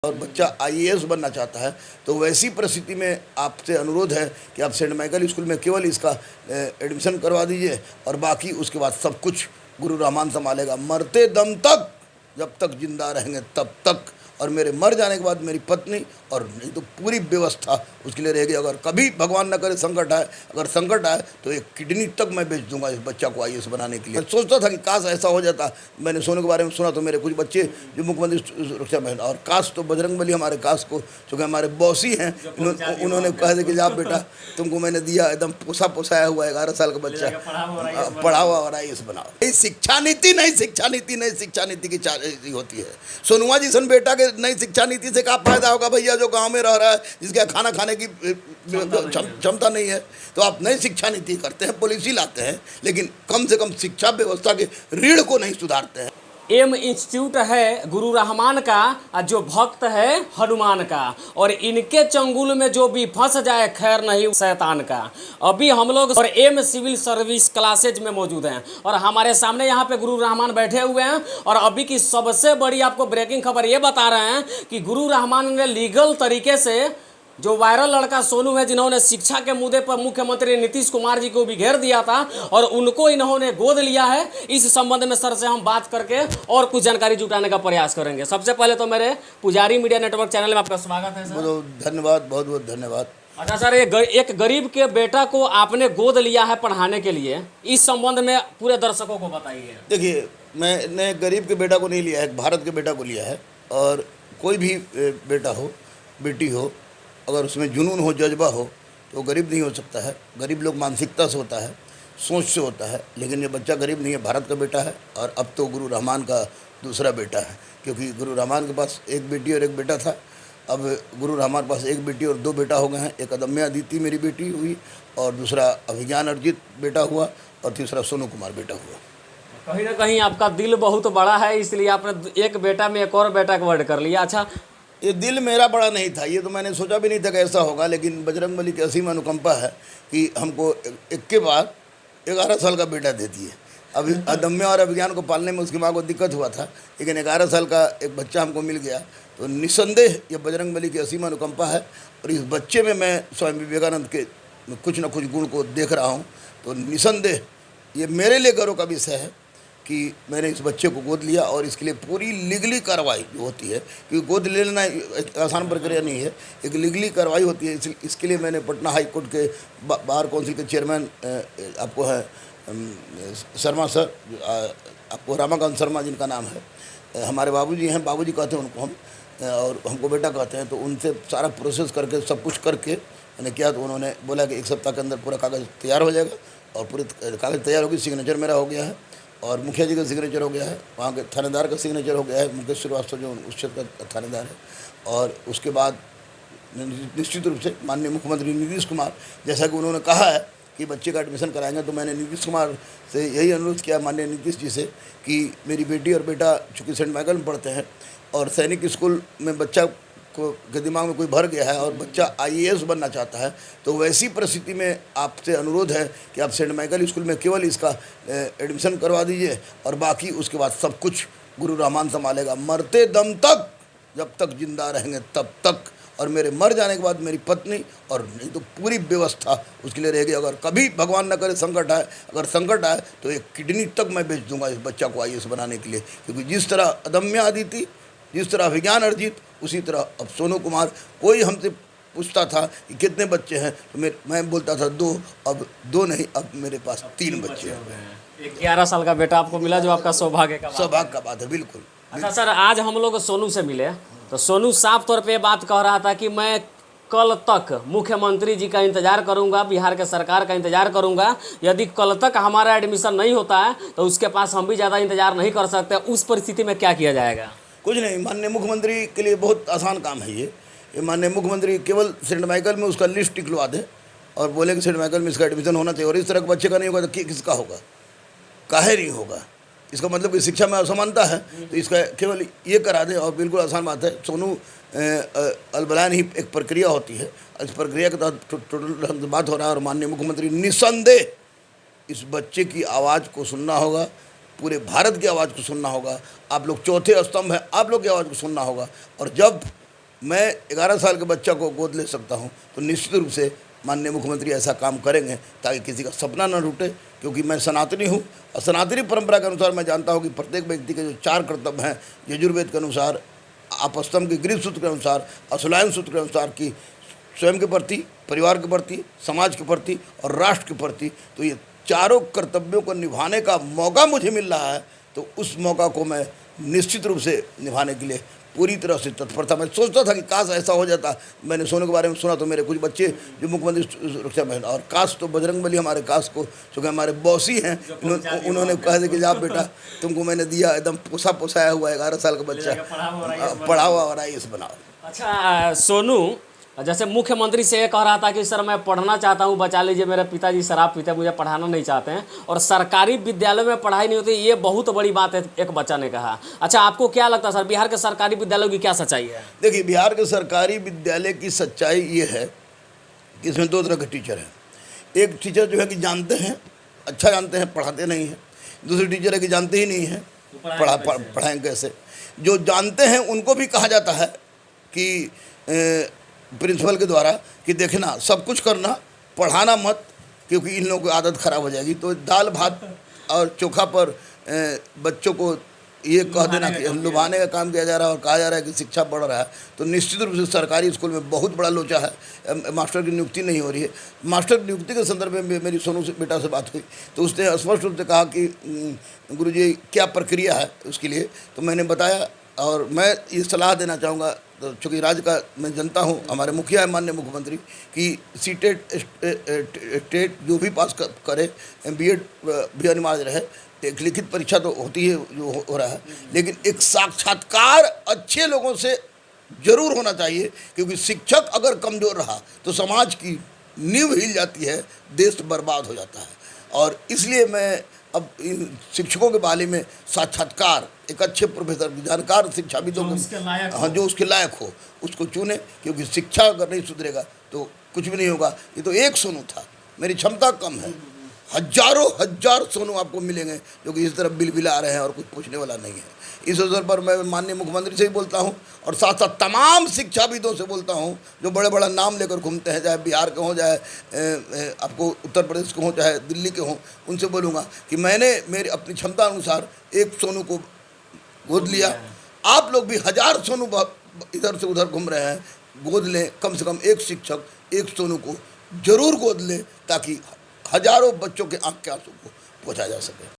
और बच्चा आईएएस बनना चाहता है तो वैसी परिस्थिति में आपसे अनुरोध है कि आप सेंट माइकल स्कूल में केवल इसका एडमिशन करवा दीजिए और बाकी उसके बाद सब कुछ गुरु रहमान संभालेगा। मरते दम तक, जब तक जिंदा रहेंगे तब तक, और मेरे मर जाने के बाद मेरी पत्नी और नहीं तो पूरी व्यवस्था उसके लिए रहेगी। अगर कभी भगवान न करे संकट आए, अगर संकट आए तो एक किडनी तक मैं बेच दूंगा इस बच्चा को आईएएस बनाने के लिए। सोचता था कि काश ऐसा हो जाता। मैंने सोनू के बारे में सुना तो मेरे कुछ बच्चे जो मुख्यमंत्री सुरक्षा बहन, और काश तो बजरंगबली हमारे काश को, चूँकि हमारे बॉस ही हैं, उन्होंने कहा था कि आप बेटा तुमको मैंने दिया एकदम पोसाया हुआ 11 साल का बच्चा, पढ़ा हुआ और आईएएस बनाओ। शिक्षा नीति नहीं, शिक्षा नीति नहीं, शिक्षा नीति की होती है। सोनुआ जी सन बेटा के नई शिक्षा नीति से क्या फायदा होगा भैया, जो गांव में रह रहा है, जिसके खाना खाने की क्षमता नहीं है। तो आप नई शिक्षा नीति करते हैं, पॉलिसी लाते हैं, लेकिन कम से कम शिक्षा व्यवस्था के रीढ़ को नहीं सुधारते हैं। एम इंस्टीट्यूट है गुरु रहमान का, जो भक्त है हनुमान का, और इनके चंगुल में जो भी फंस जाए खैर नहीं शैतान का। अभी हम लोग और एम सिविल सर्विस क्लासेज में मौजूद हैं और हमारे सामने यहाँ पे गुरु रहमान बैठे हुए हैं। और अभी की सबसे बड़ी आपको ब्रेकिंग खबर ये बता रहे हैं कि गुरु रहमान ने लीगल तरीके से जो वायरल लड़का सोनू है, जिन्होंने शिक्षा के मुद्दे पर मुख्यमंत्री नीतीश कुमार जी को भी घेर दिया था और उनको इन्होंने गोद लिया है। इस संबंध में सर से हम बात करके और कुछ जानकारी जुटाने का प्रयास करेंगे। सबसे पहले तो मेरे पुजारी मीडिया नेटवर्क चैनल में आपका स्वागत है सर। धन्यवाद, बहुत बहुत धन्यवाद। अच्छा सर, एक गरीब के बेटा को आपने गोद लिया है पढ़ाने के लिए, इस संबंध में पूरे दर्शकों को बताइए। देखिए, मैंने गरीब के बेटा को नहीं लिया है, भारत के बेटा को लिया है। और कोई भी बेटा हो, बेटी हो, अगर उसमें जुनून हो, जज्बा हो, तो गरीब नहीं हो सकता है। गरीब लोग मानसिकता से होता है, सोच से होता है, लेकिन ये बच्चा गरीब नहीं है, भारत का बेटा है। और अब तो गुरु रहमान का दूसरा बेटा है, क्योंकि गुरु रहमान के पास एक बेटी और एक बेटा था। अब गुरु रहमान के पास एक बेटी और 2 बेटा हो गए हैं। एक अदम्या अदिति मेरी बेटी हुई, और दूसरा अभिज्ञान अर्जित बेटा हुआ, और तीसरा सोनू कुमार बेटा हुआ। कहीं ना कहीं आपका दिल बहुत बड़ा है, इसलिए आपने एक बेटा में एक और बेटा का वर्ड कर लिया। अच्छा, ये दिल मेरा बड़ा नहीं था, ये तो मैंने सोचा भी नहीं था कि ऐसा होगा, लेकिन बजरंगबली की असीम अनुकंपा है कि हमको एक के बाद 11 साल का बेटा देती है। अभी अदम्य और अभिज्ञान को पालने में उसकी माँ को दिक्कत हुआ था, लेकिन 11 साल का एक बच्चा हमको मिल गया। तो निस्संदेह ये बजरंगबली की असीम अनुकंपा है। और इस बच्चे में मैं स्वामी विवेकानंद के कुछ न कुछ गुण को देख रहा हूँ। तो निस्संदेह ये मेरे लिए गर्व का विषय है कि मैंने इस बच्चे को गोद लिया। और इसके लिए पूरी लीगली कार्रवाई जो होती है, क्योंकि गोद ले लेना एक आसान प्रक्रिया नहीं है, एक लीगली कार्रवाई होती है। इसके लिए मैंने पटना हाई कोर्ट के बार काउंसिल के चेयरमैन आपको है शर्मा सर, आपको रामाकांत शर्मा जिनका नाम है, हमारे बाबूजी हैं, बाबूजी कहते हैं उनको हम, और हमको बेटा कहते हैं। तो उनसे सारा प्रोसेस करके सब कुछ करके मैंने किया। तो उन्होंने बोला कि 1 सप्ताह के अंदर पूरा कागज़ तैयार हो जाएगा, और पूरे कागज़ तैयार होगी। सिग्नेचर मेरा हो गया है, और मुखिया जी का सिग्नेचर हो गया है, वहाँ के थानेदार का सिग्नेचर हो गया है, मुकेश श्रीवास्तव जो उस क्षेत्र का थानेदार है। और उसके बाद निश्चित रूप से माननीय मुख्यमंत्री नीतीश कुमार, जैसा कि उन्होंने कहा है कि बच्चे का एडमिशन कराएंगे, तो मैंने नीतीश कुमार से यही अनुरोध किया, माननीय नीतीश जी से, कि मेरी बेटी और बेटा चूँकि सेंट माइकल में पढ़ते हैं और सैनिक स्कूल में बच्चा के दिमाग में कोई भर गया है और बच्चा आईएएस बनना चाहता है, तो वैसी परिस्थिति में आपसे अनुरोध है कि आप सेंट माइकल स्कूल में केवल इसका एडमिशन करवा दीजिए और बाकी उसके बाद सब कुछ गुरु रहमान संभालेगा। मरते दम तक, जब तक जिंदा रहेंगे तब तक, और मेरे मर जाने के बाद मेरी पत्नी और नहीं तो पूरी व्यवस्था उसके लिए रहेगी। अगर कभी भगवान न करे संकट आए, अगर संकट आए तो एक किडनी तक मैं बेच दूंगा इस बच्चा को आईएएस बनाने के लिए। क्योंकि जिस तरह अदम्या अदिति, जिस तरह अभिज्ञान अर्जित, उसी तरह अब सोनू कुमार। कोई हमसे पूछता था कि कितने बच्चे हैं, तो मैं बोलता था 2, अब 2 नहीं, अब मेरे पास 3 बच्चे हैं। 11 साल का बेटा आपको मिला, जो आपका सौभाग्य का बात है। बिल्कुल। अच्छा सर, आज हम लोग सोनू से मिले तो सोनू साफ तौर पे बात कह रहा था कि मैं कल तक मुख्यमंत्री जी का इंतज़ार करूंगा, बिहार के सरकार का इंतज़ार करूंगा। यदि कल तक हमारा एडमिशन नहीं होता है तो उसके पास हम भी ज़्यादा इंतज़ार नहीं कर सकते। उस परिस्थिति में क्या किया जाएगा? कुछ नहीं, माननीय मुख्यमंत्री के लिए बहुत आसान काम है ये माननीय मुख्यमंत्री केवल सेंट माइकल में उसका लिस्ट निकलवा दे और बोले कि सेंट माइकल में इसका एडमिशन होना चाहिए। और इस तरह के बच्चे का नहीं होगा तो किसका होगा, काहे नहीं होगा? इसका मतलब कि शिक्षा में असमानता है, तो इसका केवल ये करा दे। और बिल्कुल आसान बात है, सोनू अलबलान ही एक प्रक्रिया होती है, इस प्रक्रिया के तहत टोटल बात हो रहा है। और माननीय मुख्यमंत्री निस्संदेह इस बच्चे की आवाज़ को सुनना होगा, पूरे भारत की आवाज़ को सुनना होगा। आप लोग चौथे स्तंभ हैं, आप लोग की आवाज़ को सुनना होगा। और जब मैं 11 साल के बच्चा को गोद ले सकता हूँ, तो निश्चित रूप से माननीय मुख्यमंत्री ऐसा काम करेंगे ताकि किसी का सपना न टूटे। क्योंकि मैं सनातनी हूँ और सनातनी परंपरा के अनुसार मैं जानता हूँ कि प्रत्येक व्यक्ति के जो 4 कर्तव्य हैं यजुर्वेद के अनुसार, आपस्तंभ के गृह सूत्र के अनुसार, अश्वलायन सूत्र के अनुसार, कि स्वयं के प्रति, परिवार के प्रति, समाज के प्रति और राष्ट्र के प्रति, तो ये चारों कर्तव्यों को निभाने का मौका मुझे मिल रहा है, तो उस मौका को मैं निश्चित रूप से निभाने के लिए पूरी तरह से तत्पर था। मैं सोचता था कि काश ऐसा हो जाता। मैंने सोनू के बारे में सुना तो मेरे कुछ बच्चे जो मुख्यमंत्री सुरक्षा में, और काश तो बजरंगबली हमारे काश को, चूँकि हमारे बॉस ही हैं, उन्होंने कहा था कि जा बेटा तुमको मैंने दिया एकदम पोसाया हुआ 11 साल का बच्चा, पढ़ा हुआ और आईएएस बनाओ। अच्छा सोनू, जैसे मुख्यमंत्री से ये कह रहा था कि सर मैं पढ़ना चाहता हूँ, बचा लीजिए, मेरे पिताजी शराब पीते हैं, मुझे पढ़ाना नहीं चाहते हैं, और सरकारी विद्यालय में पढ़ाई नहीं होती, ये बहुत बड़ी बात है, एक बच्चा ने कहा। अच्छा आपको क्या लगता है सर, बिहार के सरकारी विद्यालयों की क्या सच्चाई है? देखिए, बिहार के सरकारी विद्यालय की सच्चाई ये है कि इसमें 2 तरह के टीचर हैं। एक टीचर जो है कि जानते हैं, अच्छा जानते हैं, पढ़ाते नहीं हैं। दूसरे टीचर है कि जानते ही नहीं हैं, पढ़ाएँ कैसे। जो जानते हैं उनको भी कहा जाता है कि प्रिंसिपल के द्वारा कि देखना सब कुछ करना, पढ़ाना मत, क्योंकि इन लोगों की आदत ख़राब हो जाएगी। तो दाल भात और चोखा पर बच्चों को ये कह देना कि लुभाने का काम किया जा रहा है और कहा जा रहा है कि शिक्षा बढ़ रहा है, तो निश्चित रूप से सरकारी स्कूल में बहुत बड़ा लोचा है। मास्टर की नियुक्ति नहीं हो रही है। मास्टर की नियुक्ति के संदर्भ में मेरी सोनू से बेटा से बात हुई तो उसने स्पष्ट रूप से कहा कि गुरुजी क्या प्रक्रिया है उसके लिए, तो मैंने बताया। और मैं ये सलाह देना चाहूँगा, तो चूँकि राज्य का मैं जनता हूँ, हमारे मुखिया है माननीय मुख्यमंत्री, कि सीटेट स्टेट जो भी पास करे, बीएड भी अनिवार्य रहे। एक लिखित परीक्षा तो होती है जो हो रहा है, लेकिन एक साक्षात्कार अच्छे लोगों से जरूर होना चाहिए, क्योंकि शिक्षक अगर कमज़ोर रहा तो समाज की नींव हिल जाती है, देश बर्बाद हो जाता है। और इसलिए मैं अब इन शिक्षकों के बारे में साक्षात्कार, एक अच्छे प्रोफेसर, जानकार शिक्षाविदों को, हाँ, जो उसके लायक हो उसको चुने, क्योंकि शिक्षा अगर नहीं सुधरेगा तो कुछ भी नहीं होगा। ये तो एक सोनू था, मेरी क्षमता कम है, हजारों हजार सोनू आपको मिलेंगे जो कि इस तरफ बिलबिला रहे हैं और कुछ पूछने वाला नहीं है। इस अवसर पर मैं माननीय मुख्यमंत्री से ही बोलता हूं और साथ साथ तमाम शिक्षाविदों से बोलता हूं जो बड़े बड़ा नाम लेकर घूमते हैं, चाहे बिहार के हों, चाहे आपको उत्तर प्रदेश के हों, चाहे दिल्ली के हों, उनसे बोलूँगा कि मैंने मेरी अपनी क्षमता अनुसार एक सोनू को गोद लिया। आप लोग भी 1000 सोनू इधर से उधर घूम रहे हैं, गोद लें। कम से कम एक शिक्षक एक सोनू को जरूर गोद लें, ताकि हजारों बच्चों के आँख के आंसू को पोंछा जा सके।